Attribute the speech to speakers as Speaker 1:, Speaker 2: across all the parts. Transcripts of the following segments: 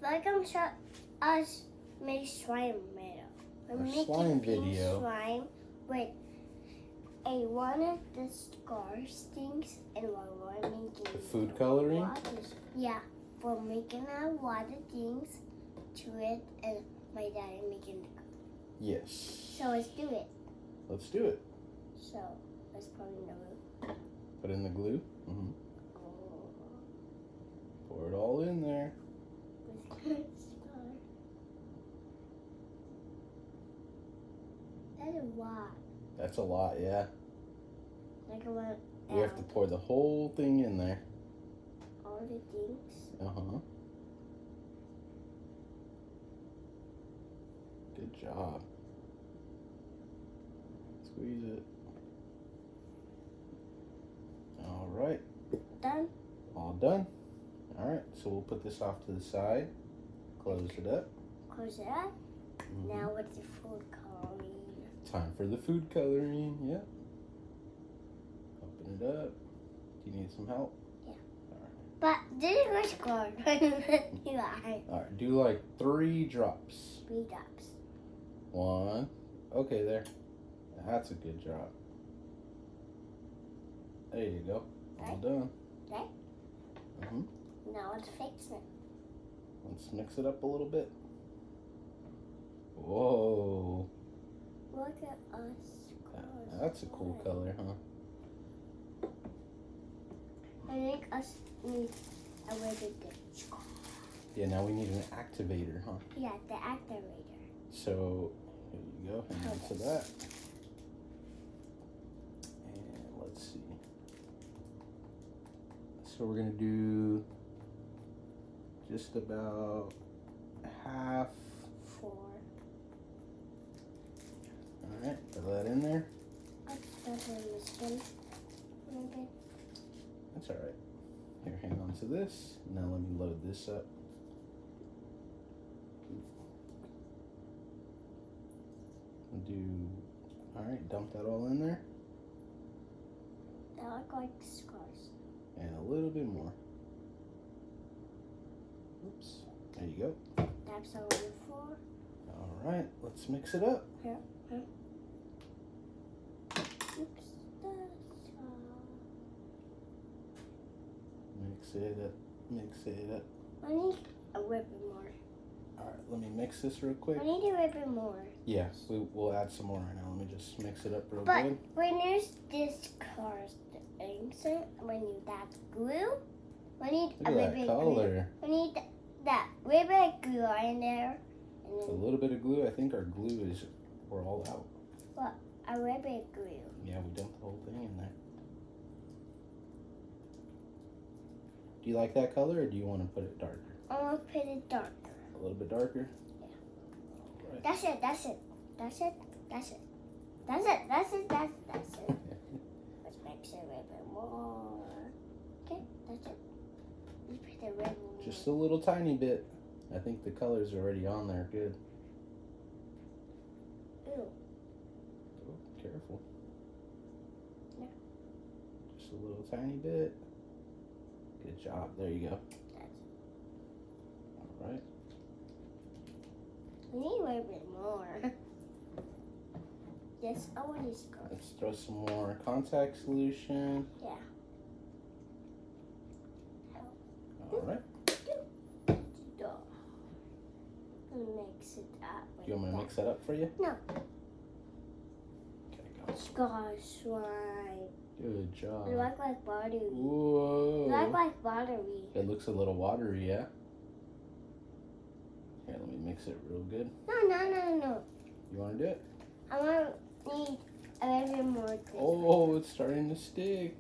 Speaker 1: Like I'm show us make slime video. We're
Speaker 2: Our
Speaker 1: making
Speaker 2: slime
Speaker 1: pink
Speaker 2: video.
Speaker 1: slime with one of the scars things and we're making
Speaker 2: The food coloring?
Speaker 1: waters. Yeah, we're making our water things to it and my dad is making the
Speaker 2: Yes.
Speaker 1: So let's do it.
Speaker 2: Let's do it.
Speaker 1: So let's put in the room.
Speaker 2: Put in the glue. Mm-hmm.
Speaker 1: Oh.
Speaker 2: Pour it all in there.
Speaker 1: That's a lot.
Speaker 2: That's a lot, yeah.
Speaker 1: Like I want
Speaker 2: We have to pour the whole thing in there.
Speaker 1: all the things.
Speaker 2: Uh-huh. Good job. Squeeze it. All right.
Speaker 1: Done.
Speaker 2: All done. All right, so we'll put this off to the side. Close it up.
Speaker 1: Close it up.
Speaker 2: Mhm.
Speaker 1: Now what's the food coloring?
Speaker 2: Time for the food coloring. Yep. Open it up. Do you need some help?
Speaker 1: Yeah.
Speaker 2: All right.
Speaker 1: But this is which card? Yeah.
Speaker 2: All right. Do like 3 drops.
Speaker 1: 3 drops.
Speaker 2: 1. Okay, there. That's a good job. There you go. All
Speaker 1: Right.
Speaker 2: done.
Speaker 1: Right.
Speaker 2: Mhm.
Speaker 1: Now let's fix it.
Speaker 2: Let's mix it up a little bit. Whoa.
Speaker 1: Look at us.
Speaker 2: That's a cool color, huh?
Speaker 1: I think us need a really good scar.
Speaker 2: Yeah, now we need an activator, huh?
Speaker 1: Yeah, the activator.
Speaker 2: So, here you go. Hang on to that. And let's see. So we're going to do just about half.
Speaker 1: 4.
Speaker 2: All right, put that in there.
Speaker 1: Let's start on the skin. Maybe.
Speaker 2: That's all right. Here, hang on to this. Now let me load this up. All right, dump that all in there.
Speaker 1: They look like scars.
Speaker 2: And a little bit more. Oops, there you go.
Speaker 1: That's all the 4.
Speaker 2: All right, let's mix it up.
Speaker 1: Here. Oops.
Speaker 2: Mix it up, mix it up.
Speaker 1: I need a little bit more.
Speaker 2: All right, let me mix this real quick.
Speaker 1: I need a little bit more.
Speaker 2: Yeah, we'll add some more right now. Let me just mix it up real
Speaker 1: But
Speaker 2: good.
Speaker 1: when there's this cars insert, when you that glue, we need
Speaker 2: Look
Speaker 1: a
Speaker 2: at
Speaker 1: little
Speaker 2: that
Speaker 1: bit
Speaker 2: color.
Speaker 1: glue. We need that little bit of glue in there, and
Speaker 2: A
Speaker 1: then
Speaker 2: little bit of glue. I think our glue is, we're all out.
Speaker 1: a little bit of glue.
Speaker 2: Yeah, we dumped the whole thing in there. Do you like that color, or do you want to put it darker?
Speaker 1: I want to put it darker.
Speaker 2: A little bit darker?
Speaker 1: Yeah.
Speaker 2: All right.
Speaker 1: That's it. That's it. That's it. That's it. That's it. That's it. That's it. Let's mix it a little bit more. Okay, that's it. Let's put the red one.
Speaker 2: Just a little tiny bit. I think the color's already on there. Good.
Speaker 1: Ew.
Speaker 2: Oh, careful.
Speaker 1: Yeah.
Speaker 2: Just a little tiny bit. Good job. There you go.
Speaker 1: That's it.
Speaker 2: All right.
Speaker 1: We need a little bit more. Yes, I want these scars.
Speaker 2: Let's throw some more contact solution.
Speaker 1: Yeah.
Speaker 2: All right.
Speaker 1: Mix it up.
Speaker 2: Do you want me to mix that up for you?
Speaker 1: No.
Speaker 2: Okay, go.
Speaker 1: Scar slime.
Speaker 2: Good job.
Speaker 1: It looks like buttery. It
Speaker 2: Whoa.
Speaker 1: looks like buttery.
Speaker 2: It looks a little watery, yeah? Here, let me mix it real good.
Speaker 1: No.
Speaker 2: You want to do it?
Speaker 1: I want need a little bit more. This.
Speaker 2: Oh, it's starting to stick.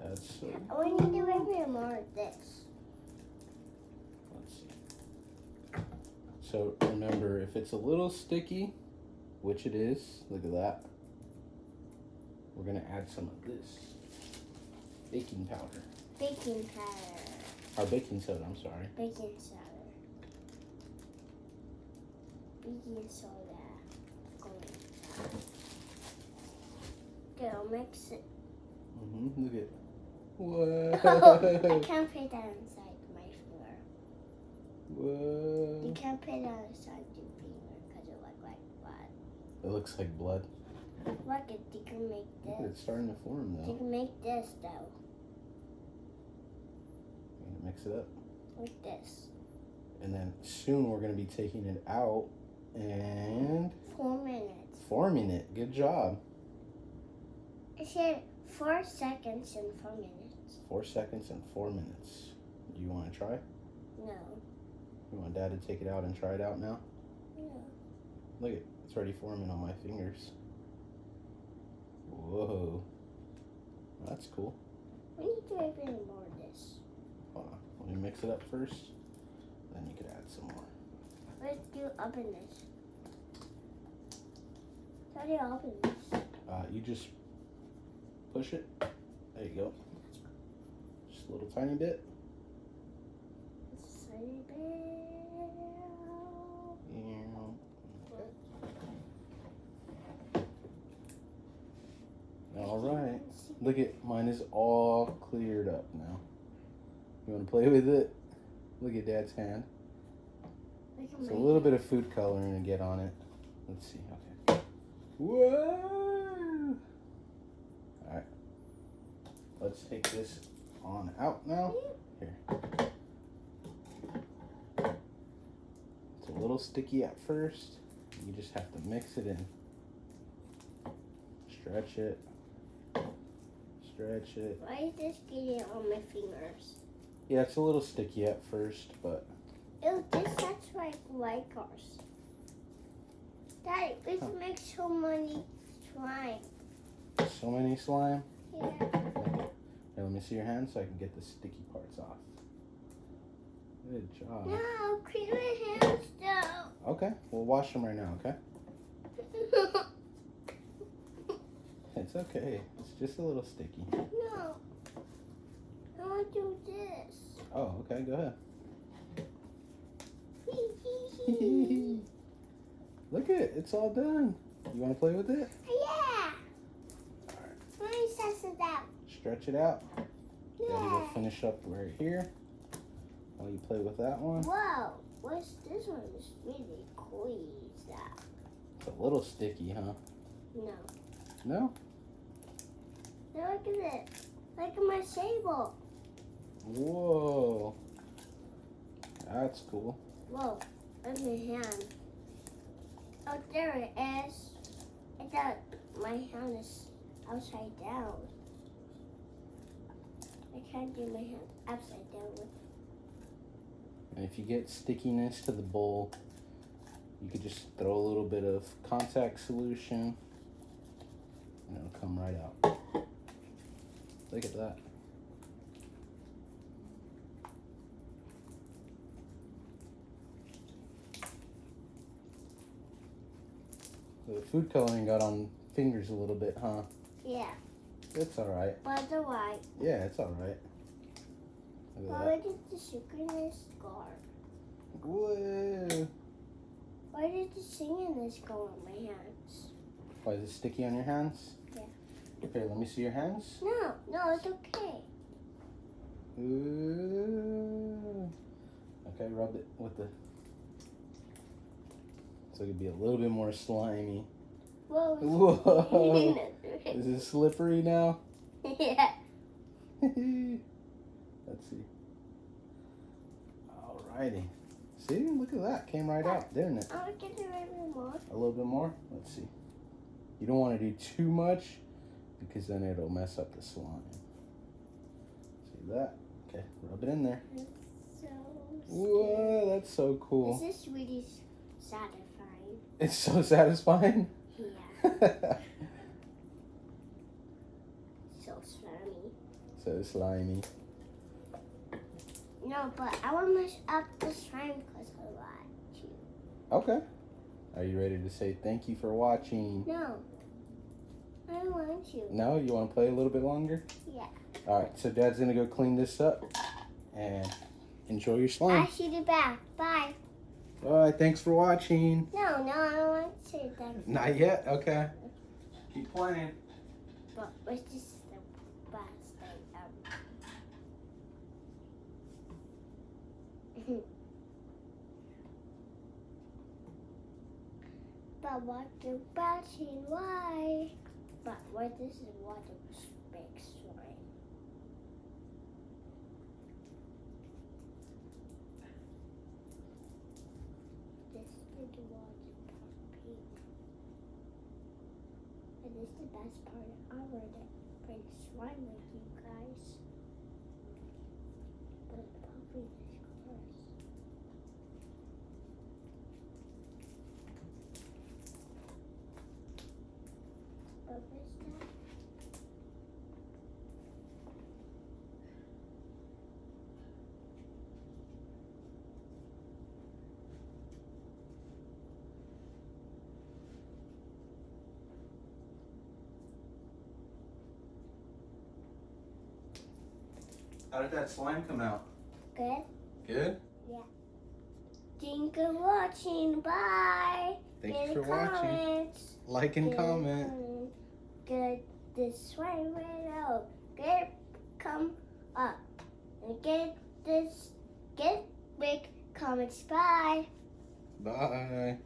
Speaker 2: That's so.
Speaker 1: I want need a little bit more of this.
Speaker 2: Let's see. So remember, if it's a little sticky, which it is, look at that. We're gonna add some of this baking powder.
Speaker 1: Baking powder.
Speaker 2: Or baking soda, I'm sorry.
Speaker 1: Baking soda. Baking soda. Okay, I'll mix it.
Speaker 2: Look at.
Speaker 1: I
Speaker 2: Whoa.
Speaker 1: can't put that inside my flour.
Speaker 2: Whoa.
Speaker 1: You can't put it on the side of your finger because it looks like blood.
Speaker 2: It looks like blood.
Speaker 1: Look, you can make
Speaker 2: Look,
Speaker 1: this.
Speaker 2: it's starting to form
Speaker 1: You
Speaker 2: though.
Speaker 1: can make this though.
Speaker 2: You're gonna mix it up.
Speaker 1: Like this.
Speaker 2: And then soon we're gonna be taking it out and
Speaker 1: 4 minutes.
Speaker 2: forming it. Good job.
Speaker 1: It said 4 seconds and 4 minutes.
Speaker 2: 4 seconds and 4 minutes. Do you want to try?
Speaker 1: No.
Speaker 2: You want Dad to take it out and try it out now?
Speaker 1: No.
Speaker 2: Look it, it's already forming on my fingers. Whoa. That's cool.
Speaker 1: We need to make any more of this.
Speaker 2: Hold on. Let me mix it up first. Then you could add some more.
Speaker 1: Let's do open this. How do you open this?
Speaker 2: You just push it. There you go. Just a little tiny bit.
Speaker 1: It's a tiny bit.
Speaker 2: All right. Look at mine is all cleared up now. You want to play with it? Look at Dad's hand. It's a little bit of food coloring to get on it. Let's see. Okay. Whoa! All right. Let's take this on out now. Here. It's a little sticky at first. You just have to mix it in. Stretch it. Stretch it.
Speaker 1: Why is this getting on my fingers?
Speaker 2: Yeah, it's a little sticky at first, but
Speaker 1: Ew, this looks like white cars. Daddy, we can make so many slime.
Speaker 2: so many slime.
Speaker 1: Yeah.
Speaker 2: Here, let me see your hand so I can get the sticky parts off. Good job.
Speaker 1: No, clean my hands though.
Speaker 2: Okay, we'll wash them right now, okay? It's okay. It's just a little sticky.
Speaker 1: No. I want to do this.
Speaker 2: Oh, okay, go ahead. Look at it, it's all done. You want to play with it?
Speaker 1: Yeah.
Speaker 2: Alright.
Speaker 1: Let me test it out.
Speaker 2: Stretch it out. Daddy will
Speaker 1: Yeah.
Speaker 2: finish up right here while you play with that one.
Speaker 1: Whoa. What's this one? Is really cool. That.
Speaker 2: It's a little sticky, huh?
Speaker 1: No.
Speaker 2: No?
Speaker 1: Now look at it. Look at my table.
Speaker 2: Whoa. That's cool.
Speaker 1: Whoa. Look at my hand. Oh, there it is. I thought my hand is upside down. I can't do my hand upside down.
Speaker 2: And if you get stickiness to the bowl, you could just throw a little bit of contact solution and it'll come right out. Look at that. The food coloring got on fingers a little bit, huh?
Speaker 1: Yeah.
Speaker 2: It's alright.
Speaker 1: But the white.
Speaker 2: Yeah, it's alright. Look at
Speaker 1: Why
Speaker 2: that.
Speaker 1: did the sugarness scar?
Speaker 2: Whoa.
Speaker 1: Why did the singing go on my hands?
Speaker 2: Why is it sticky on your hands?
Speaker 1: Yeah.
Speaker 2: Here, let me see your hands.
Speaker 1: No, it's okay.
Speaker 2: Ooh. Okay, rub it with the... So it could be a little bit more slimy.
Speaker 1: Whoa.
Speaker 2: Whoa. Is it slippery now?
Speaker 1: Yeah.
Speaker 2: Let's see. Alrighty. See, look at that. Came right out, didn't it?
Speaker 1: I'll get it a little more.
Speaker 2: A little bit more? Let's see. You don't want to do too much because then it'll mess up the slime. See that? Okay, rub it in there.
Speaker 1: It's so
Speaker 2: Whoa, that's so cool.
Speaker 1: This is really satisfying.
Speaker 2: It's so satisfying.
Speaker 1: Yeah. So slimy.
Speaker 2: So slimy.
Speaker 1: No, but I want to mess up the slime because I want you.
Speaker 2: Okay. Are you ready to say thank you for watching?
Speaker 1: No. I want you.
Speaker 2: No? You want to play a little bit longer?
Speaker 1: Yeah.
Speaker 2: Alright, so Dad's going to go clean this up and enjoy your
Speaker 1: I'll
Speaker 2: slime.
Speaker 1: see you back. Bye.
Speaker 2: Alright, thanks for watching.
Speaker 1: No, I don't want to say that.
Speaker 2: Not yet? Okay. Keep playing.
Speaker 1: But what's this the best thing ever? But water bouncing, why? But what this is water big slime. This is the water puppy. And this is the best part ever that big slime with you guys. But the puppy is gross. But what's that?
Speaker 2: How did that slime come out?
Speaker 1: Good?
Speaker 2: Good?
Speaker 1: Thank you for watching. Bye.
Speaker 2: Thank
Speaker 1: Get
Speaker 2: you for watching.
Speaker 1: comments.
Speaker 2: Like and
Speaker 1: Get
Speaker 2: comment.
Speaker 1: Get this slime right out. Come up. And get big comments. Bye.
Speaker 2: Bye.